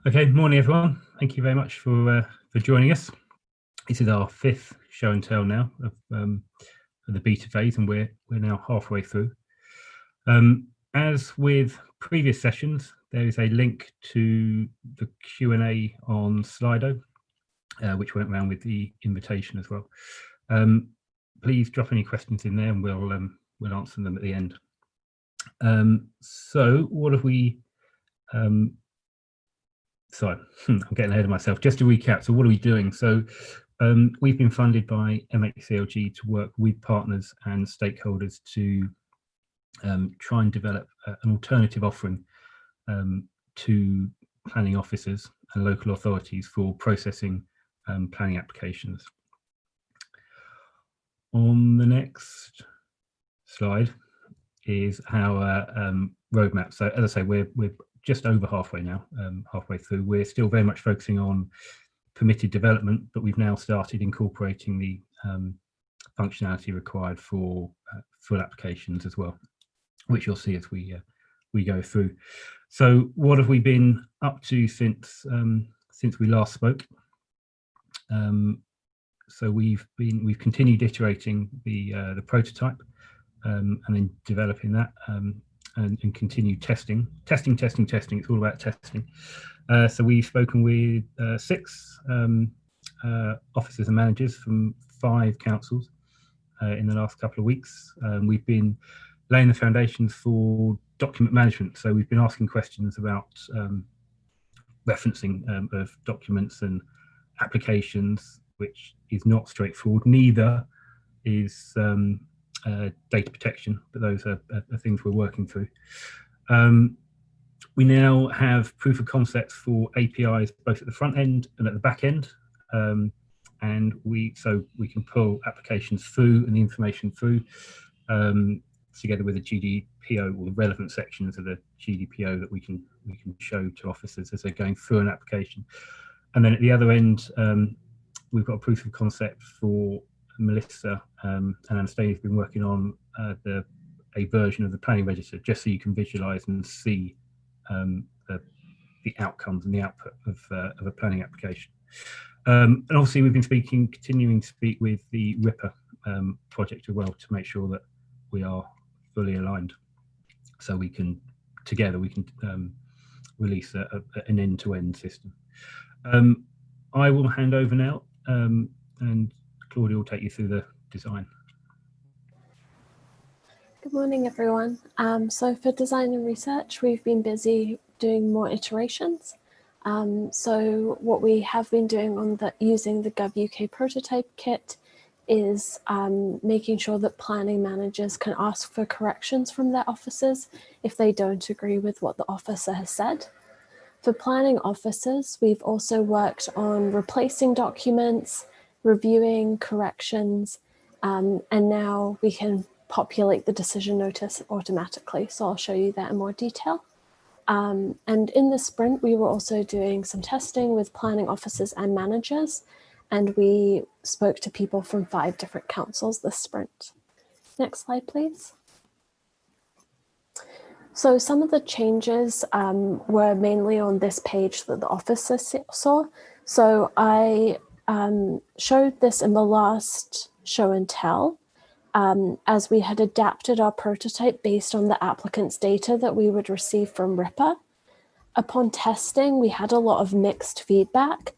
Okay, morning everyone. Thank you very much for joining us. This is our fifth show and tell now of the beta phase, and we're now halfway through. As with previous sessions, there is a link to the Q&A on Slido, which went around with the invitation as well. Please drop any questions in there, and we'll answer them at the end. So what have we? Sorry, I'm getting ahead of myself. Just to recap, so what are we doing? So we've been funded by MHCLG to work with partners and stakeholders to try and develop an alternative offering to planning officers and local authorities for processing planning applications. On the next slide is our roadmap. So as I say, we're just over halfway now, halfway through. We're still very much focusing on permitted development, but we've now started incorporating the functionality required for full applications as well, which you'll see as we go through. So what have we been up to since we last spoke? So we've continued iterating the prototype and then developing that. And continue testing. It's all about testing. So we've spoken with 6 officers and managers from 5 councils in the last couple of weeks. We've been laying the foundations for document management. So we've been asking questions about referencing of documents and applications, which is not straightforward. Neither is data protection, but those are things we're working through. We now have proof of concepts for APIs both at the front end and at the back end, and we can pull applications through and the information through together with a GDPO or the relevant sections of the GDPO that we can show to officers as they're going through an application. And then at the other end, we've got a proof of concept for Melissa and Anastasia have been working on a version of the planning register, just so you can visualize and see the outcomes and the output of a planning application. And obviously we've been continuing to speak with the RIPA project as well to make sure that we are fully aligned, so we can release an end-to-end system. I will hand over now, and Claudia will take you through the design. Good morning, everyone. So for design and research, we've been busy doing more iterations. So what we have been doing on using the GovUK prototype kit is making sure that planning managers can ask for corrections from their officers if they don't agree with what the officer has said. For planning officers, we've also worked on replacing documents, reviewing corrections, and now we can populate the decision notice automatically. So I'll show you that in more detail. And in the sprint, we were also doing some testing with planning officers and managers, and we spoke to people from 5 different councils this sprint. Next slide, please. So some of the changes were mainly on this page that the officer saw. So I showed this in the last show and tell, as we had adapted our prototype based on the applicant's data that we would receive from RIPA. Upon testing, we had a lot of mixed feedback.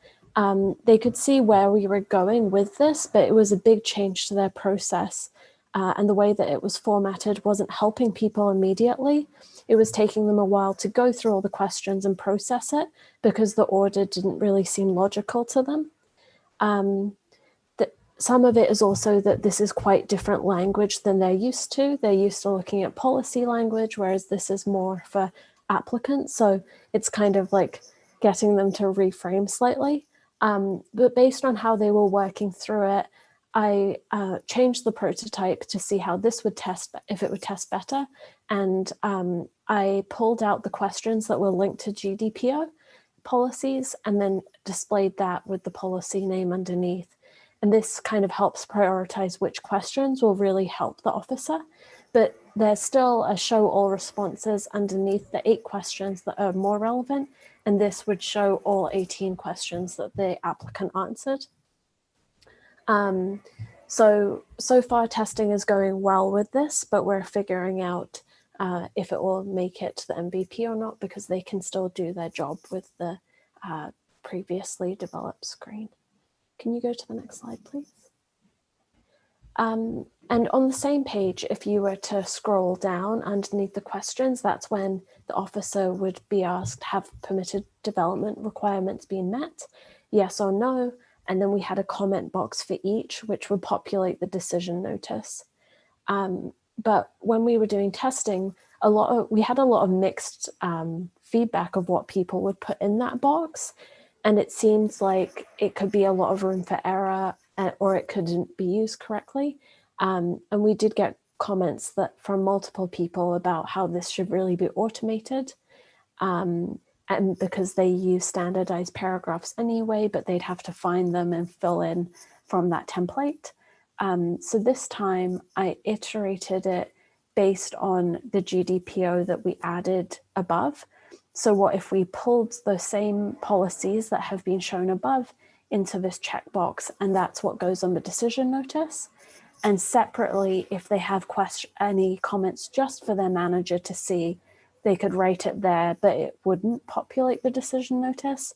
They could see where we were going with this, but it was a big change to their process. And the way that it was formatted wasn't helping people immediately. It was taking them a while to go through all the questions and process it because the order didn't really seem logical to them. Some of it is also that this is quite different language than they're used to. They're used to looking at policy language, whereas this is more for applicants. So it's kind of like getting them to reframe slightly. But based on how they were working through it, I changed the prototype to see how this would test, if it would test better. And I pulled out the questions that were linked to GDPR policies and then displayed that with the policy name underneath. And this kind of helps prioritize which questions will really help the officer. But there's still a show all responses underneath the 8 questions that are more relevant. and this would show all 18 questions that the applicant answered. So far testing is going well with this, but we're figuring out if it will make it to the MVP or not, because they can still do their job with the previously developed screen. Can you go to the next slide, please? And on the same page, if you were to scroll down underneath the questions, that's when the officer would be asked, have permitted development requirements been met? Yes or no? And then we had a comment box for each, which would populate the decision notice. But when we were doing testing, we had a lot of mixed feedback of what people would put in that box. And it seems like it could be a lot of room for error, or it couldn't be used correctly. And we did get comments from multiple people about how this should really be automated. And because they use standardized paragraphs anyway, but they'd have to find them and fill in from that template. So this time I iterated it based on the GDPO that we added above. So what if we pulled those same policies that have been shown above into this checkbox, and that's what goes on the decision notice. And separately, if they have any comments just for their manager to see, they could write it there, but it wouldn't populate the decision notice.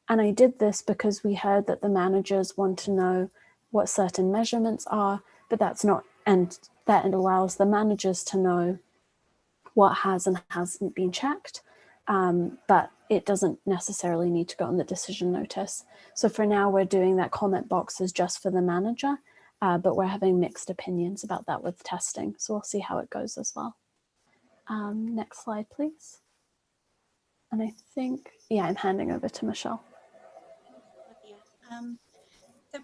And I did this because we heard that the managers want to know what certain measurements are, but that's not, and that allows the managers to know what has and hasn't been checked. But it doesn't necessarily need to go on the decision notice. So for now, we're doing that comment box is just for the manager, but we're having mixed opinions about that with testing. So we'll see how it goes as well. Next slide, please. And I think, yeah, I'm handing over to Michelle. So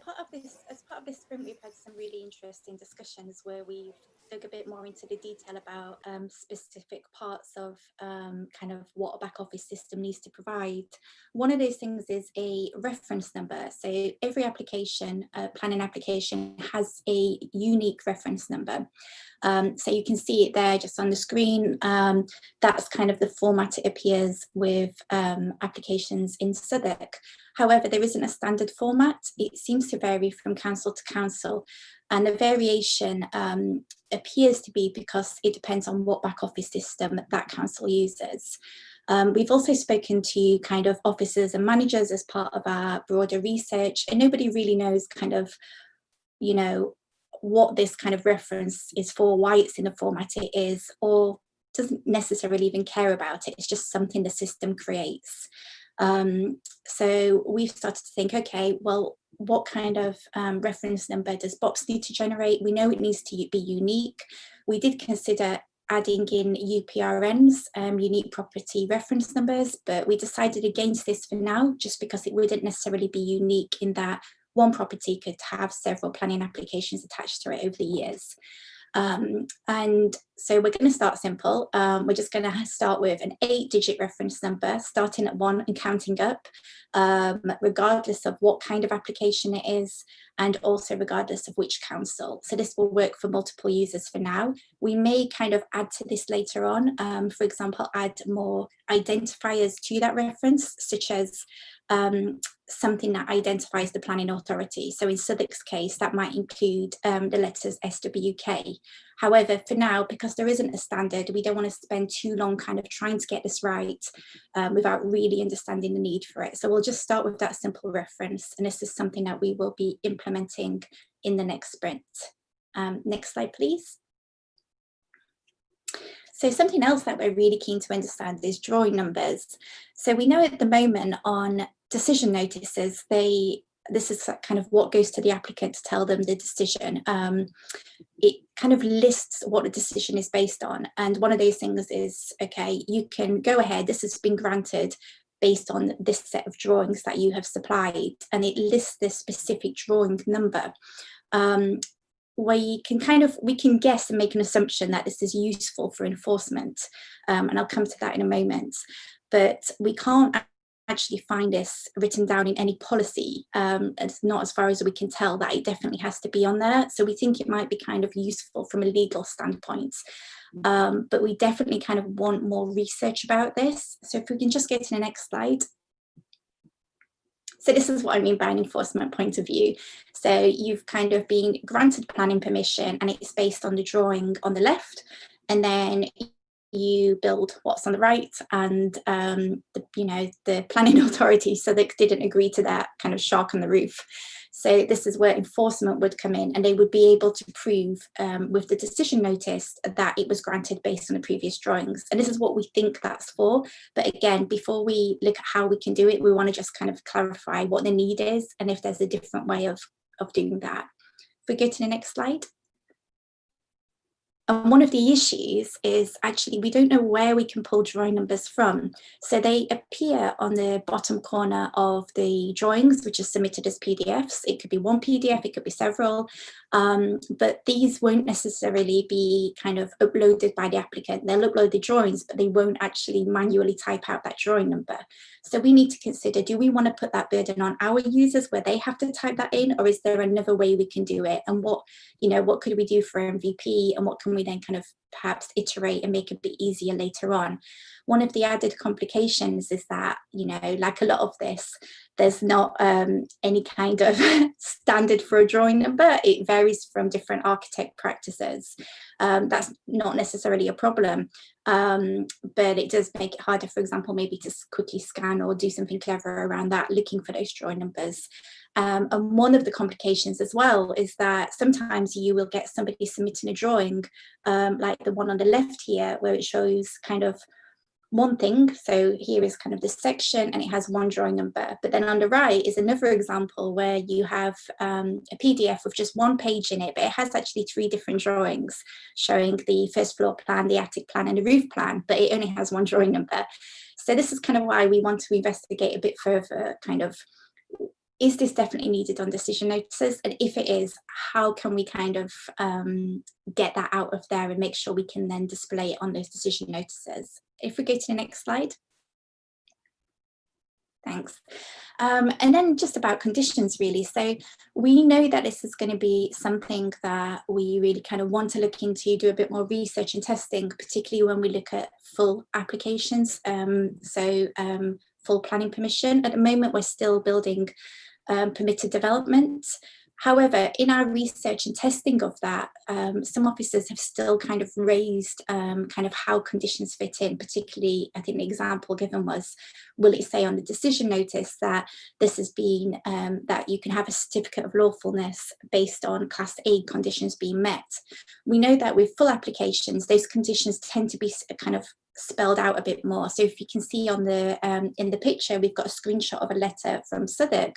as part of this sprint, we've had some really interesting discussions where we've dug a bit more into the detail about specific parts of kind of what a back office system needs to provide. One of those things is a reference number. So every application, planning application, has a unique reference number. So you can see it there just on the screen. That's kind of the format it appears with applications in Southwark. However, there isn't a standard format. It seems to vary from council to council. And the variation appears to be because it depends on what back office system that council uses. We've also spoken to kind of officers and managers as part of our broader research, and nobody really knows kind of, you know, what this kind of reference is for, why it's in the format it is, or doesn't necessarily even care about it. It's just something the system creates. So we've started to think, okay, well, what kind of reference number does BoPS need to generate? We know it needs to be unique. We did consider adding in UPRNs, unique property reference numbers, but we decided against this for now, just because it wouldn't necessarily be unique in that one property could have several planning applications attached to it over the years. And so we're going to start simple. We're just going to start with an 8-digit reference number, starting at 1 and counting up, regardless of what kind of application it is, and also regardless of which council. So this will work for multiple users for now. We may kind of add to this later on, for example, add more identifiers to that reference, such as something that identifies the planning authority. So in Southwark's case, that might include the letters SWK. However, for now, because there isn't a standard, we don't want to spend too long kind of trying to get this right without really understanding the need for it. So we'll just start with that simple reference. And this is something that we will be implementing in the next sprint. Next slide, please. So something else that we're really keen to understand is drawing numbers. So we know at the moment on decision notices, this is kind of what goes to the applicant to tell them the decision. It kind of lists what the decision is based on. And one of those things is, okay, you can go ahead, this has been granted based on this set of drawings that you have supplied. And it lists this specific drawing number. We can guess and make an assumption that this is useful for enforcement. And I'll come to that in a moment. But we can't actually find this written down in any policy. It's not, as far as we can tell, that it definitely has to be on there. So we think it might be kind of useful from a legal standpoint. But we definitely kind of want more research about this. So if we can just go to the next slide. So this is what I mean by an enforcement point of view. So you've kind of been granted planning permission, and it's based on the drawing on the left, and then you build what's on the right, and the planning authority, so they didn't agree to that kind of shark on the roof. So this is where enforcement would come in, and they would be able to prove with the decision notice that it was granted based on the previous drawings. And this is what we think that's for. But again, before we look at how we can do it, we want to just kind of clarify what the need is and if there's a different way of doing that. If we go to the next slide. And one of the issues is actually we don't know where we can pull drawing numbers from. So they appear on the bottom corner of the drawings, which is submitted as PDFs. It could be one PDF, it could be several, but these won't necessarily be kind of uploaded by the applicant. They'll upload the drawings, but they won't actually manually type out that drawing number. So we need to consider, do we want to put that burden on our users where they have to type that in, or is there another way we can do it? And what could we do for MVP, and what can we then kind of perhaps iterate and make a bit easier later on? One of the added complications is that, like a lot of this, there's not any kind of standard for a drawing number. It varies from different architect practices. That's not necessarily a problem, but it does make it harder, for example, maybe to quickly scan or do something clever around that, looking for those drawing numbers. And one of the complications as well is that sometimes you will get somebody submitting a drawing, like the one on the left here, where it shows kind of one thing. So here is kind of this section, and it has one drawing number. But then on the right is another example where you have a PDF with just one page in it, but it has actually 3 different drawings showing the first floor plan, the attic plan, and the roof plan, but it only has one drawing number. So this is kind of why we want to investigate a bit further, kind of, is this definitely needed on decision notices? And if it is, how can we kind of get that out of there and make sure we can then display it on those decision notices? If we go to the next slide. Thanks. And then just about conditions, really. So we know that this is going to be something that we really kind of want to look into, do a bit more research and testing, particularly when we look at full applications. Full planning permission. At the moment, we're still building permitted development. However, in our research and testing of that, some officers have still kind of raised kind of how conditions fit in, particularly, I think the example given was, will it say on the decision notice that this has been, that you can have a certificate of lawfulness based on Class A conditions being met? We know that with full applications, those conditions tend to be kind of spelled out a bit more. So if you can see on the in the picture, we've got a screenshot of a letter from Southwark,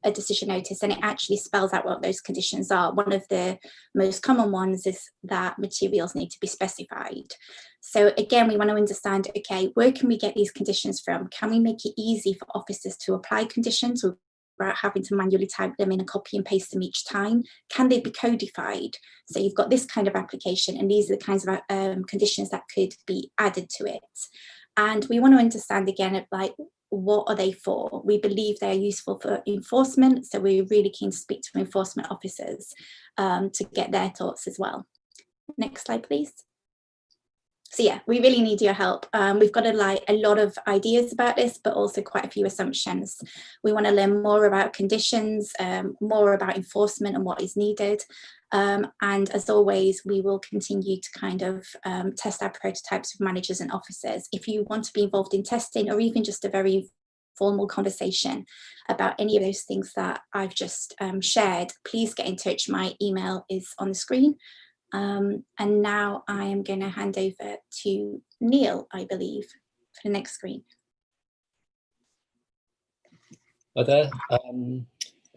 a decision notice, and it actually spells out what those conditions are. One of the most common ones is that materials need to be specified. So again, we want to understand, okay, where can we get these conditions from? Can we make it easy for officers to apply conditions without having to manually type them in and copy and paste them each time? Can they be codified? So you've got this kind of application, and these are the kinds of conditions that could be added to it. And we want to understand again, like, what are they for? We believe they're useful for enforcement, so we're really keen to speak to enforcement officers to get their thoughts as well. Next slide, please. So yeah, we really need your help. We've got a lot of ideas about this, but also quite a few assumptions. We want to learn more about conditions, more about enforcement and what is needed. And as always, we will continue to kind of test our prototypes with managers and officers. If you want to be involved in testing, or even just a very formal conversation about any of those things that I've just shared, please get in touch. My email is on the screen. And now I am going to hand over to Neil, I believe, for the next screen. Hi there. I'm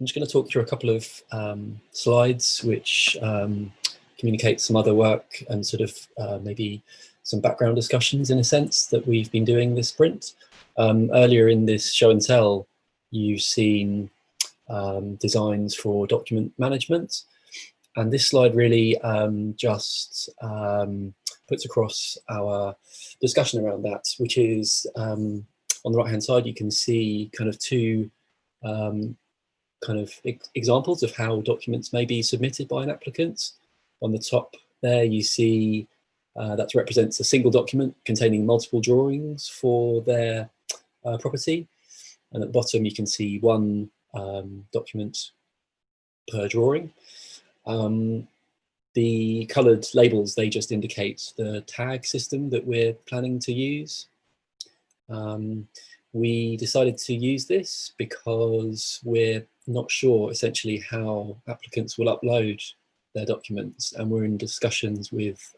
just going to talk through a couple of slides which communicate some other work and sort of maybe some background discussions, in a sense, that we've been doing this sprint. Earlier in this show and tell, you've seen designs for document management. And this slide really just puts across our discussion around that, which is on the right hand side, you can see kind of two examples of how documents may be submitted by an applicant. On the top there, you see that represents a single document containing multiple drawings for their property. And at the bottom, you can see one document per drawing. The coloured labels, they just indicate the tag system that we're planning to use. We decided to use this because we're not sure essentially how applicants will upload their documents, and we're in discussions with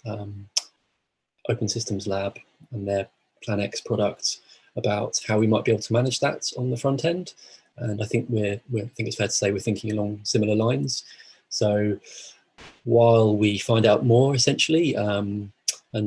Open Systems Lab and their Plan X product about how we might be able to manage that on the front end. And I think I think it's fair to say we're thinking along similar lines. So while we find out more essentially and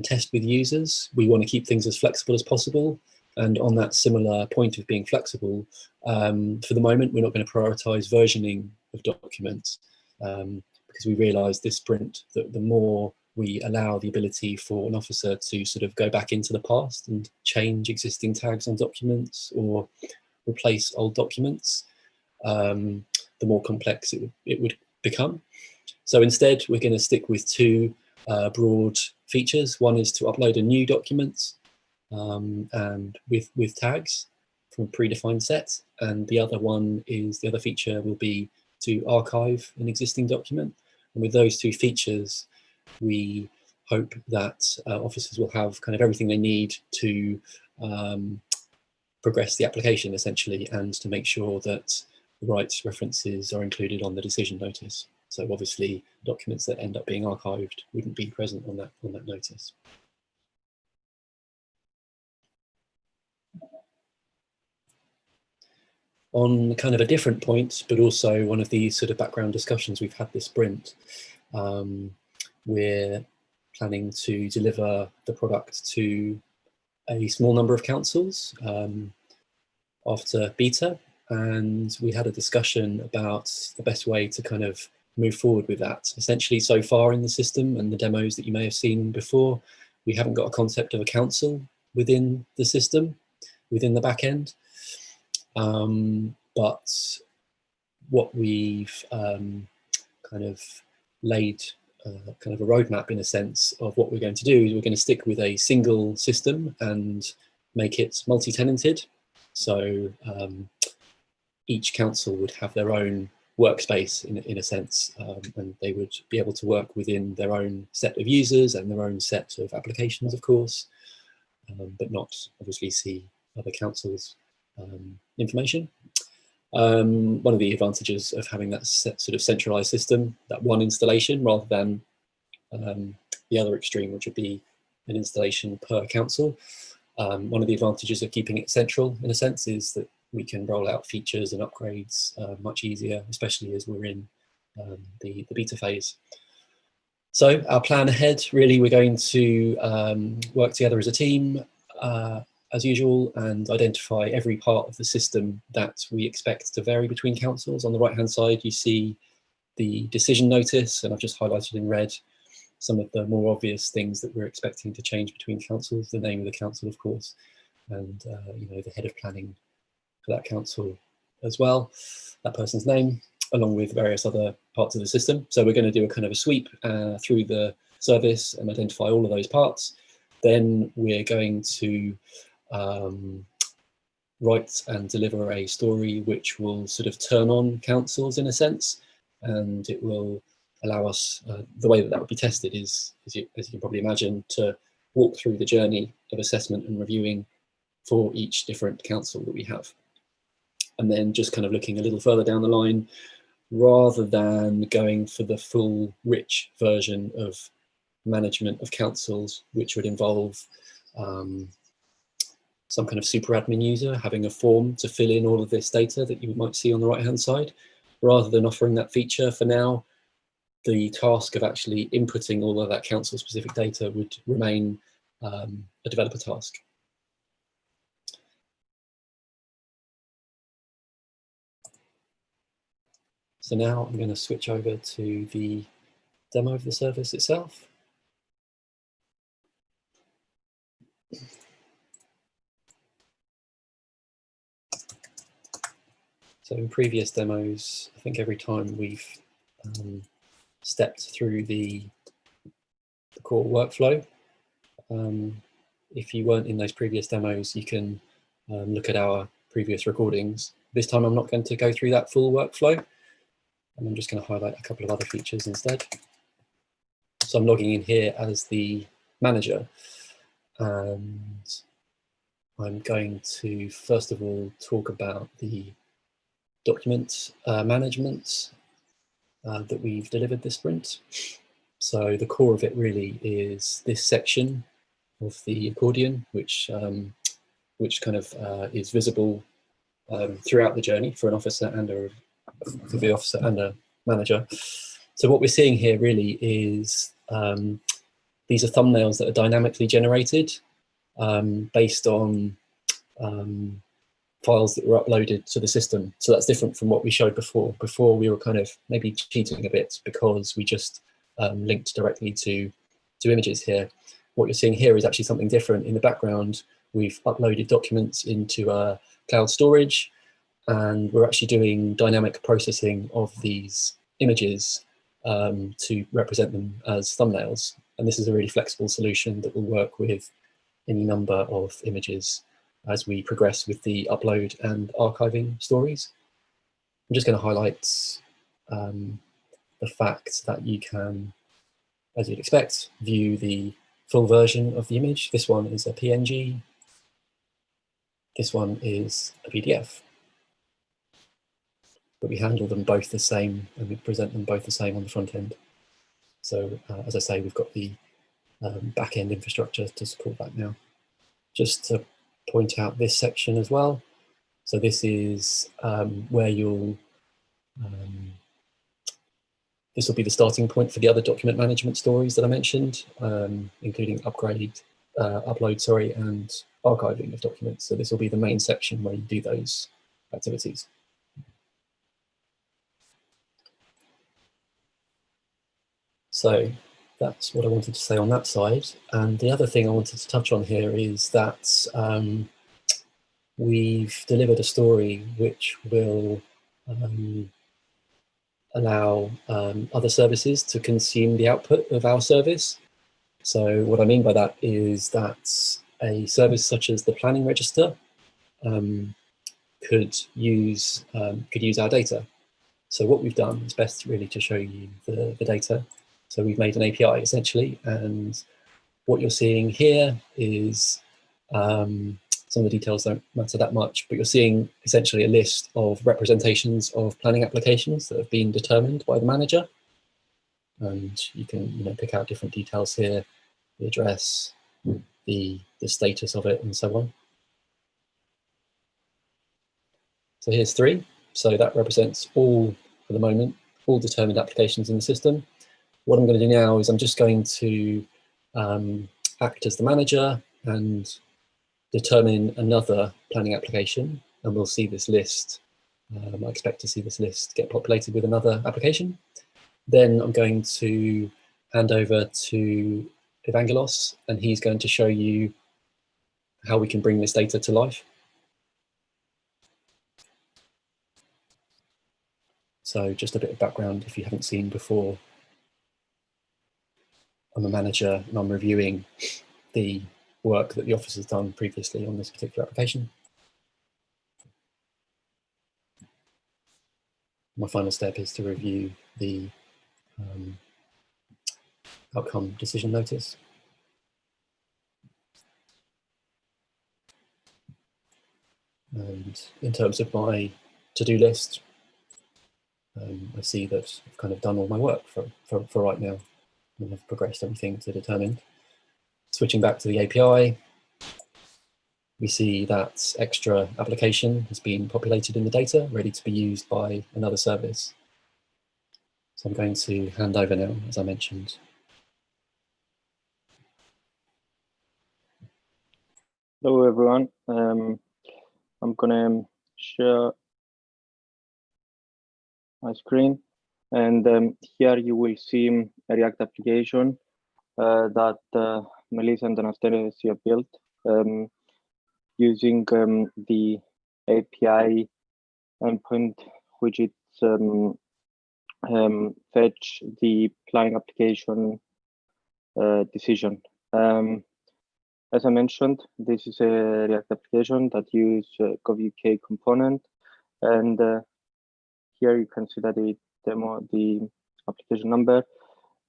test with users, we want to keep things as flexible as possible. And on that similar point of being flexible, for the moment, we're not going to prioritize versioning of documents because we realize this sprint that the more we allow the ability for an officer to sort of go back into the past and change existing tags on documents or replace old documents, the more complex it would become. So instead, we're going to stick with two broad features. One is to upload a new document and with tags from a predefined set, and the other feature will be to archive an existing document. And with those two features, we hope that officers will have kind of everything they need to progress the application essentially, and to make sure that the right references are included on the decision notice. So obviously documents that end up being archived wouldn't be present on that notice. On kind of a different point, but also one of the sort of background discussions we've had this sprint, we're planning to deliver the product to a small number of councils after beta, and we had a discussion about the best way to kind of move forward with that. Essentially, so far in the system and the demos that you may have seen before, we haven't got a concept of a council within the system, within the back end. But what we've kind of laid kind of a roadmap in a sense of what we're going to do is we're going to stick with a single system and make it multi-tenanted. So each council would have their own workspace in a sense, and they would be able to work within their own set of users and their own set of applications, of course, but not obviously see other councils' information. One of the advantages of having that sort of centralized system, that one installation, rather than the other extreme, which would be an installation per council. One of the advantages of keeping it central, in a sense, is that we can roll out features and upgrades much easier, especially as we're in the beta phase. So our plan ahead, really, we're going to work together as a team, as usual, and identify every part of the system that we expect to vary between councils. On the right-hand side, you see the decision notice, and I've just highlighted in red some of the more obvious things that we're expecting to change between councils, the name of the council, of course, and you know, the head of planning for that council as well, that person's name, along with various other parts of the system. So we're going to do a kind of a sweep through the service and identify all of those parts. Then we're going to write and deliver a story which will sort of turn on councils in a sense, and it will allow us, the way that would be tested is, as you can probably imagine, to walk through the journey of assessment and reviewing for each different council that we have. And then just kind of looking a little further down the line, rather than going for the full rich version of management of councils, which would involve some kind of super admin user having a form to fill in all of this data that you might see on the right hand side. Rather than offering that feature for now, the task of actually inputting all of that council specific data would remain a developer task. So now I'm going to switch over to the demo of the service itself. So in previous demos, I think every time we've stepped through the core workflow. If you weren't in those previous demos, you can look at our previous recordings. This time I'm not going to go through that full workflow, and I'm just going to highlight a couple of other features instead. So I'm logging in here as the manager, and I'm going to first of all talk about the document management that we've delivered this sprint. So the core of it really is this section of the accordion, which kind of is visible throughout the journey for an officer and a manager. So what we're seeing here really is these are thumbnails that are dynamically generated based on files that were uploaded to the system. So that's different from what we showed before. Before we were kind of maybe cheating a bit because we just linked directly to images here. What you're seeing here is actually something different. In the background, we've uploaded documents into cloud storage, and we're actually doing dynamic processing of these images to represent them as thumbnails. And this is a really flexible solution that will work with any number of images as we progress with the upload and archiving stories. I'm just going to highlight the fact that you can, as you'd expect, view the full version of the image. This one is a PNG. This one is a PDF. But we handle them both the same, and we present them both the same on the front end. So as I say, we've got the back-end infrastructure to support that now. Just to point out this section as well. So this is where you'll, this will be the starting point for the other document management stories that I mentioned, including upload, and archiving of documents. So this will be the main section where you do those activities. So that's what I wanted to say on that side. And the other thing I wanted to touch on here is that we've delivered a story which will allow other services to consume the output of our service. So what I mean by that is that a service such as the planning register could use our data. So what we've done is best really to show you the data. So we've made an API essentially, and what you're seeing here is some of the details don't matter that much, but you're seeing essentially a list of representations of planning applications that have been determined by the manager. And you can pick out different details here, the address, the status of it, and so on. So here's 3. So that represents all, for the moment, all determined applications in the system. What I'm going to do now is I'm just going to act as the manager and determine another planning application, and we'll see this list. I expect to see this list get populated with another application. Then I'm going to hand over to Evangelos, and he's going to show you how we can bring this data to life. So just a bit of background if you haven't seen before. I'm a manager and I'm reviewing the work that the office has done previously on this particular application. My final step is to review the outcome decision notice. And in terms of my to-do list, I see that I've kind of done all my work for right now, and I've progressed everything to determined. Switching back to the API, we see that extra application has been populated in the data, ready to be used by another service. So I'm going to hand over now, as I mentioned. Hello, everyone. I'm gonna share my screen, and here you will see a React application that Melissa and Anastasia built using the API endpoint widgets fetch the planning application decision. As I mentioned, this is a React application that uses GovUK component, and here you can see that it demo the application number,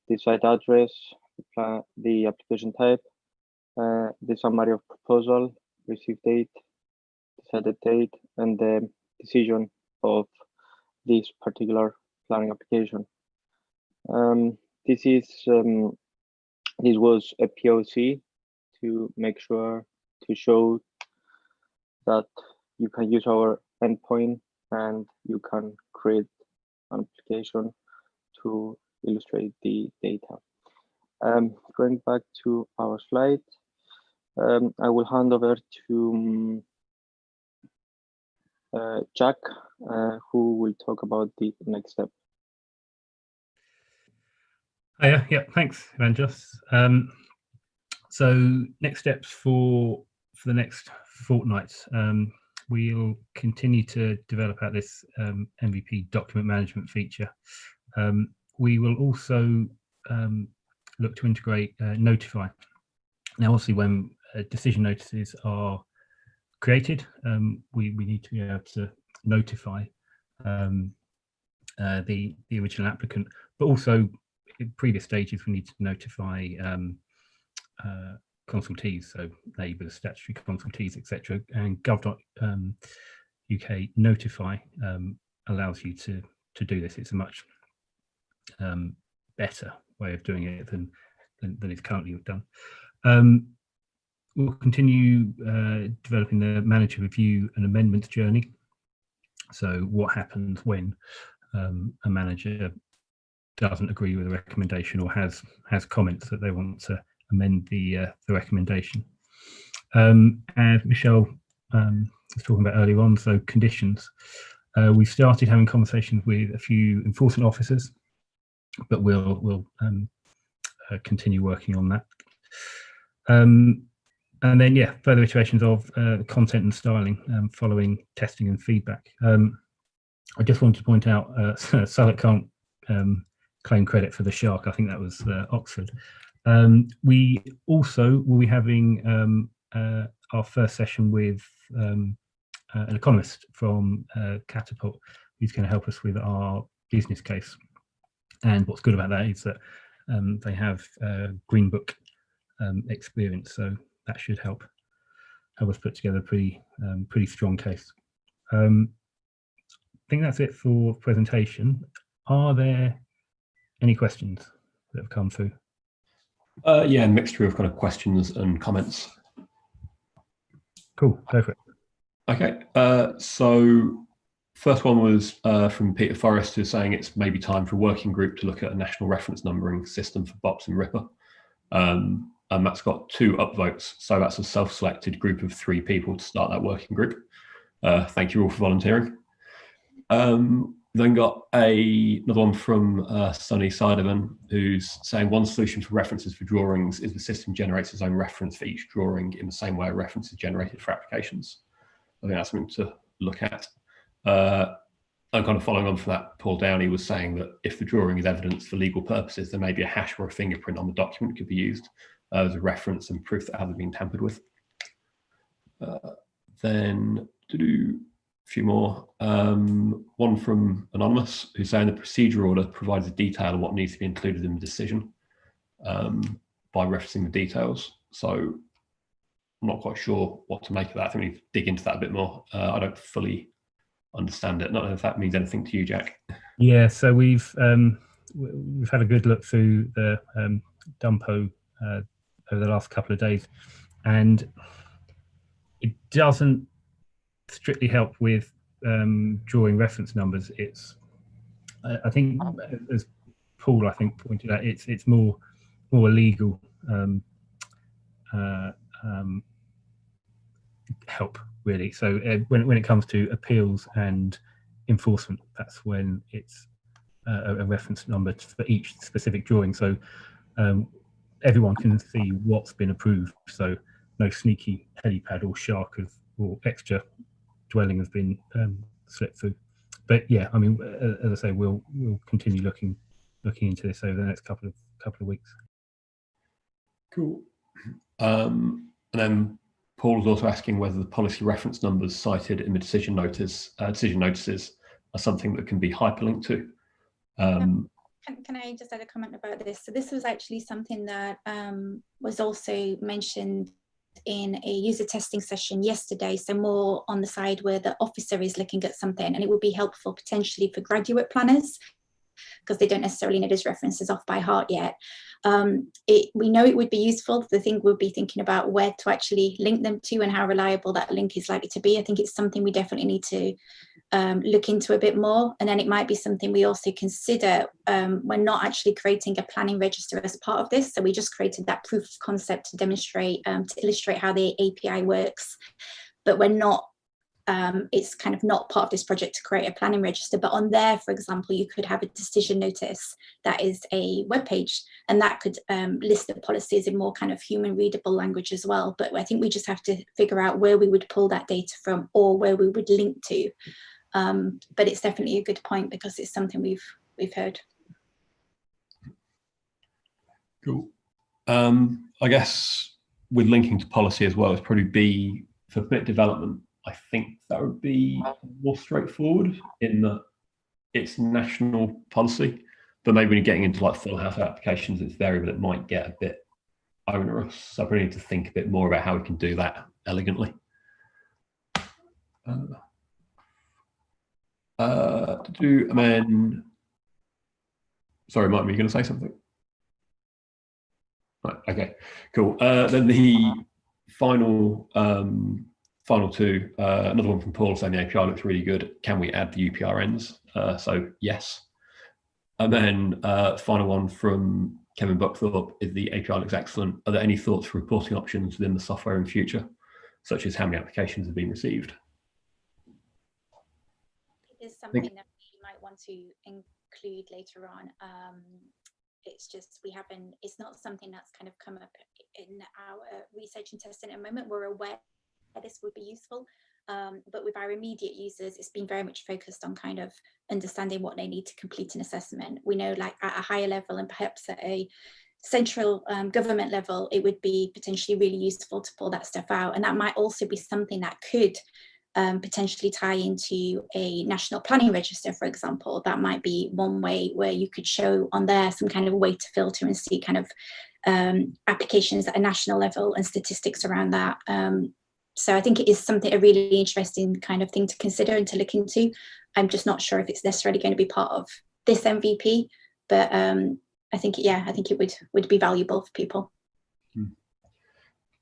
the site address, the application type, the summary of proposal, receive date, decided date, and the decision of this particular planning application. This was a POC to make sure to show that you can use our endpoint and you can create an application to illustrate the data. Going back to our slide, I will hand over to Jack, who will talk about the next step. Yeah, thanks, Evangelos. So next steps for the next fortnight, we'll continue to develop out this MVP document management feature. We will also look to integrate Notify. Now, obviously, when decision notices are created, we need to be able to notify the original applicant, but also in previous stages we need to notify consultees, so neighbours, statutory consultees, etc. And gov.uk notify allows you to do this. It's a much better way of doing it than it's currently done. We'll continue developing the manager review and amendments journey. So what happens when a manager doesn't agree with a recommendation or has comments that they want to amend the recommendation. As Michelle was talking about earlier on, so conditions. We started having conversations with a few enforcement officers, but we'll continue working on that. And then, yeah, further iterations of content and styling following testing and feedback. I just wanted to point out, Southwark can't claim credit for the shark. I think that was Oxford. We also will be having our first session with an economist from Catapult, who's going to help us with our business case. And what's good about that is that they have Green Book experience, so that should help us put together a pretty strong case. I think that's it for presentation. Are there any questions that have come through? Yeah, a mixture of kind of questions and comments. Cool, go for it. Okay, so first one was from Peter Forrest, who's saying it's maybe time for a working group to look at a national reference numbering system for BoPS and RIPA. And that's got 2 upvotes, so that's a self-selected group of 3 people to start that working group. Thank you all for volunteering. Then got another one from Sunny Siderman, who's saying one solution for references for drawings is the system generates its own reference for each drawing in the same way a reference is generated for applications. I think that's something to look at. And kind of following on from that, Paul Downey was saying that if the drawing is evidence for legal purposes, there may be a hash or a fingerprint on the document could be used as a reference and proof that hasn't been tampered with. Then to do a few more. One from Anonymous, who's saying the procedure order provides a detail of what needs to be included in the decision by referencing the details. So I'm not quite sure what to make of that. I think we need to dig into that a bit more. I don't fully understand it. Not know if that means anything to you, Jack. Yeah, so we've had a good look through the Dumpo over the last couple of days, and it doesn't strictly help with drawing reference numbers. It's I think, as Paul pointed out, it's more a legal help, really. So when it comes to appeals and enforcement, that's when it's a reference number for each specific drawing, so everyone can see what's been approved. So no sneaky helipad or shark or extra dwelling has been slip through. But yeah, I mean, as I say, we'll continue looking into this over the next couple of weeks. Cool. And then Paul was also asking whether the policy reference numbers cited in the decision notices are something that can be hyperlinked to. Can I just add a comment about this? So this was actually something that was also mentioned in a user testing session yesterday, so more on the side where the officer is looking at something, and it would be helpful potentially for graduate planners because they don't necessarily know those references off by heart yet. We know it would be useful. The thing would be thinking about where to actually link them to and how reliable that link is likely to be. I think it's something we definitely need to look into a bit more, and then it might be something we also consider. We're not actually creating a planning register as part of this, so we just created that proof of concept to demonstrate, to illustrate how the API works, but we're not, it's kind of not part of this project to create a planning register. But on there, for example, you could have a decision notice that is a web page, and that could list the policies in more kind of human readable language as well. But I think we just have to figure out where we would pull that data from or where we would link to. But it's definitely a good point because it's something we've heard. Cool. I guess with linking to policy as well, it's probably be for bit development. I think that would be more straightforward in that it's national policy, but maybe when you're getting into like full house applications, it's variable. It might get a bit onerous. So I probably need to think a bit more about how we can do that elegantly. And then, sorry, Mike, were you going to say something? Right, okay, cool. Then the final two, another one from Paul saying the API looks really good. Can we add the UPRNs? So yes. And then final one from Kevin Buckthorpe is the API looks excellent. Are there any thoughts for reporting options within the software in future, such as how many applications have been received? It is something that we might want to include later on. It's just it's not something that's kind of come up in our research and testing at the moment. We're aware that this would be useful, but with our immediate users, it's been very much focused on kind of understanding what they need to complete an assessment. We know, like at a higher level and perhaps at a central government level, it would be potentially really useful to pull that stuff out, and that might also be something that could potentially tie into a national planning register, for example. That might be one way where you could show on there some kind of way to filter and see kind of applications at a national level and statistics around that. So I think it is a really interesting kind of thing to consider and to look into. I'm just not sure if it's necessarily going to be part of this MVP, but I think it would be valuable for people.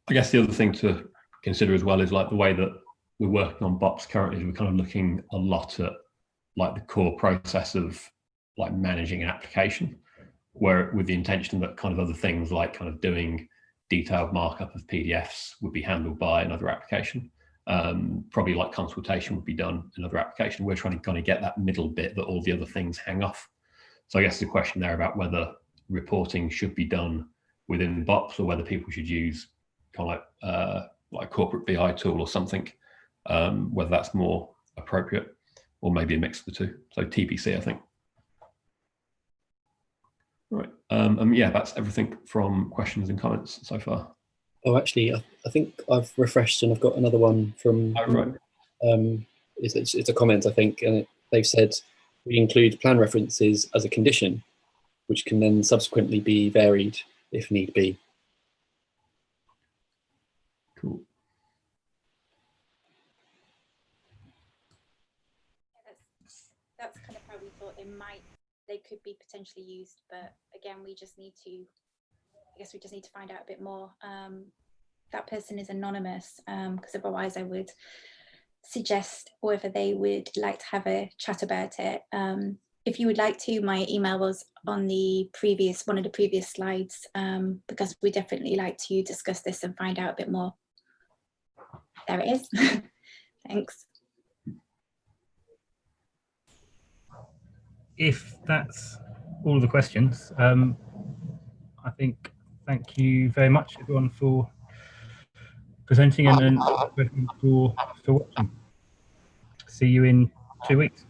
I guess the other thing to consider as well is like the way that we're working on BoPS currently is we're kind of looking a lot at like the core process of like managing an application, where with the intention that kind of other things like kind of doing detailed markup of PDFs would be handled by another application. Probably like consultation would be done in another application. We're trying to kind of get that middle bit that all the other things hang off. So I guess the question there about whether reporting should be done within BoPS or whether people should use kind of like a corporate BI tool or something, whether that's more appropriate or maybe a mix of the two. So TBC, I think. Right. Yeah, that's everything from questions and comments so far. Oh, actually, I think I've refreshed and I've got another one from. Oh, right. It's a comment, I think, and they've said we include plan references as a condition, which can then subsequently be varied if need be. Cool. That's kind of how we thought they could be potentially used, but again, I guess we just need to find out a bit more. That person is anonymous, because otherwise I would suggest whether they would like to have a chat about it. If you would like to, my email was on one of the previous slides, because we definitely like to discuss this and find out a bit more. There it is. Thanks. If that's all of the questions, I think thank you very much, everyone, for presenting and for watching. See you in 2 weeks.